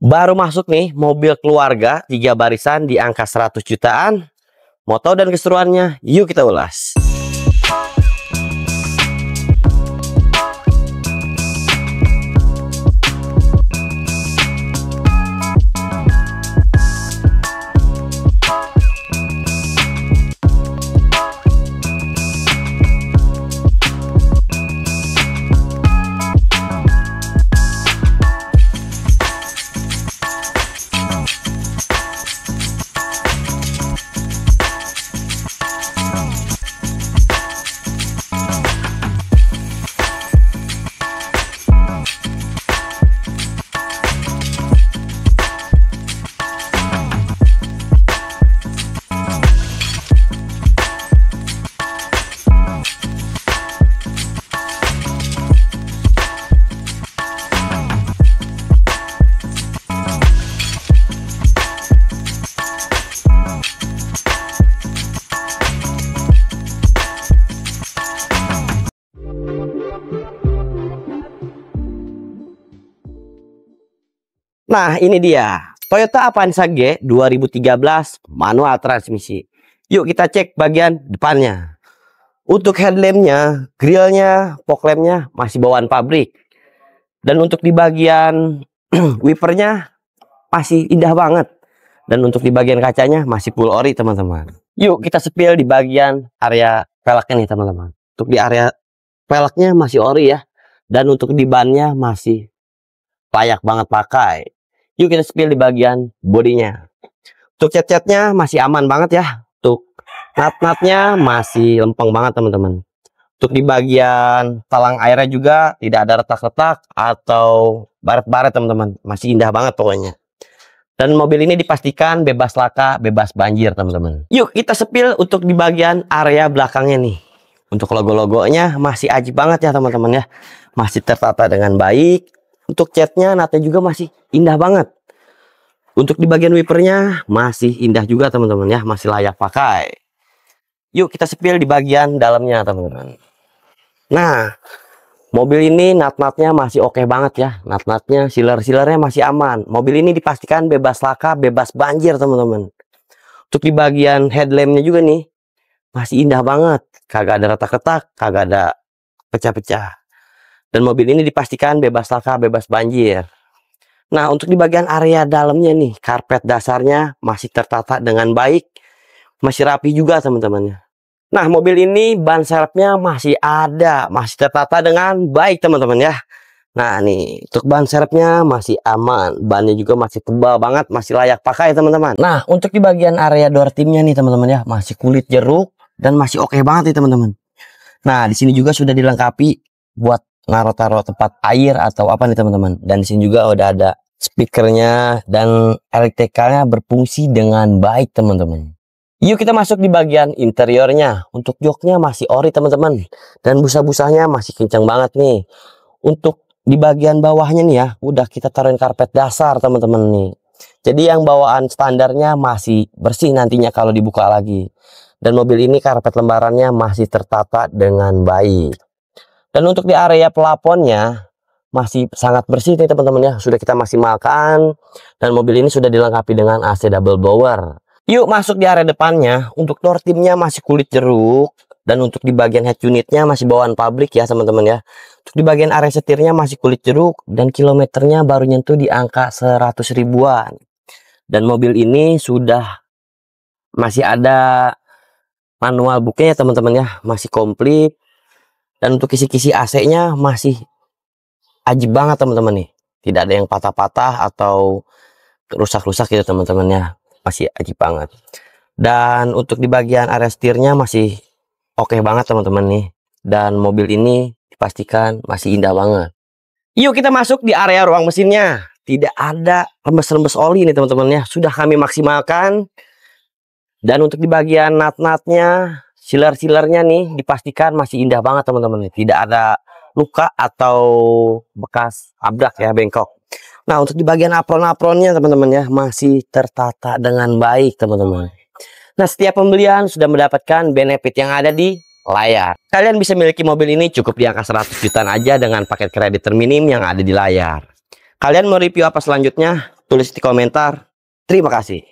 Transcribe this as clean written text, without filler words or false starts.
Baru masuk nih mobil keluarga 3 barisan di angka 100 jutaan. Mau tahu dan keseruannya? Yuk kita ulas. Nah, ini dia Toyota Avanza G 2013 manual transmisi. Yuk kita cek bagian depannya. Untuk headlampnya, grillnya, fog lampnya masih bawaan pabrik. Dan untuk di bagian wipernya masih indah banget. Dan untuk di bagian kacanya masih full ori teman-teman. Yuk kita sepil di bagian area velgnya nih teman-teman. Untuk di area velgnya masih ori ya. Dan untuk di bannya masih layak banget pakai. Yuk kita spill di bagian bodinya. Untuk cat-catnya masih aman banget ya. Untuk nat-natnya masih lempeng banget teman-teman. Untuk di bagian talang airnya juga tidak ada retak-retak atau baret-baret teman-teman. Masih indah banget pokoknya. Dan mobil ini dipastikan bebas laka, bebas banjir teman-teman. Yuk kita spill untuk di bagian area belakangnya nih. Untuk logo-logonya masih ajib banget ya teman-teman ya. Masih tertata dengan baik. Untuk catnya, natnya juga masih indah banget. Untuk di bagian wipernya masih indah juga teman-teman ya, masih layak pakai. Yuk kita spill di bagian dalamnya teman-teman. Nah, mobil ini nat-natnya masih oke banget ya. Nat-natnya, sealer-sealernya masih aman. Mobil ini dipastikan bebas laka, bebas banjir teman-teman. Untuk di bagian headlampnya juga nih masih indah banget. Kagak ada retak-retak, kagak ada pecah-pecah. Dan mobil ini dipastikan bebas laka, bebas banjir. Nah, untuk di bagian area dalamnya nih, karpet dasarnya masih tertata dengan baik. Masih rapi juga teman-temannya. Nah, mobil ini ban serepnya masih ada. Masih tertata dengan baik teman-teman ya. Nah, nih, untuk ban serepnya masih aman. Bannya juga masih tebal banget, masih layak pakai teman-teman. Nah, untuk di bagian area door trimnya nih teman-teman ya, masih kulit jeruk dan masih oke banget nih teman-teman. Nah, di sini juga sudah dilengkapi buat naruh-taruh tempat air atau apa nih teman-teman. Dan di sini juga udah ada speakernya dan elektrikalnya berfungsi dengan baik teman-teman. Yuk kita masuk di bagian interiornya. Untuk joknya masih ori teman-teman. Dan busa-busanya masih kencang banget nih. Untuk di bagian bawahnya nih ya, udah kita taruhin karpet dasar teman-teman nih. Jadi yang bawaan standarnya masih bersih nantinya kalau dibuka lagi. Dan mobil ini karpet lembarannya masih tertata dengan baik. Dan untuk di area pelaponnya masih sangat bersih nih teman-teman ya. Sudah kita maksimalkan. Dan mobil ini sudah dilengkapi dengan AC double blower. Yuk masuk di area depannya. Untuk door trimnya masih kulit jeruk. Dan untuk di bagian head unitnya masih bawaan pabrik ya teman-teman ya. Untuk di bagian area setirnya masih kulit jeruk. Dan kilometernya baru nyentuh di angka 100 ribuan. Dan mobil ini sudah masih ada manual booknya ya teman-teman ya. Masih komplit. Dan untuk kisi-kisi AC-nya masih ajib banget teman-teman nih. Tidak ada yang patah-patah atau rusak-rusak gitu teman-teman ya. Masih ajib banget. Dan untuk di bagian area setirnya masih oke banget teman-teman nih. Dan mobil ini dipastikan masih indah banget. Yuk kita masuk di area ruang mesinnya. Tidak ada rembes-rembes oli nih teman-teman ya. Sudah kami maksimalkan. Dan untuk di bagian nat-natnya, sealer-sealernya nih dipastikan masih indah banget teman-teman. Tidak ada luka atau bekas abrak ya, bengkok. Nah, untuk di bagian apron-apronnya teman-teman ya masih tertata dengan baik teman-teman. Nah, setiap pembelian sudah mendapatkan benefit yang ada di layar. Kalian bisa miliki mobil ini cukup di angka 100 jutaan aja dengan paket kredit terminim yang ada di layar. Kalian mau review apa selanjutnya? tulis di komentar. Terima kasih.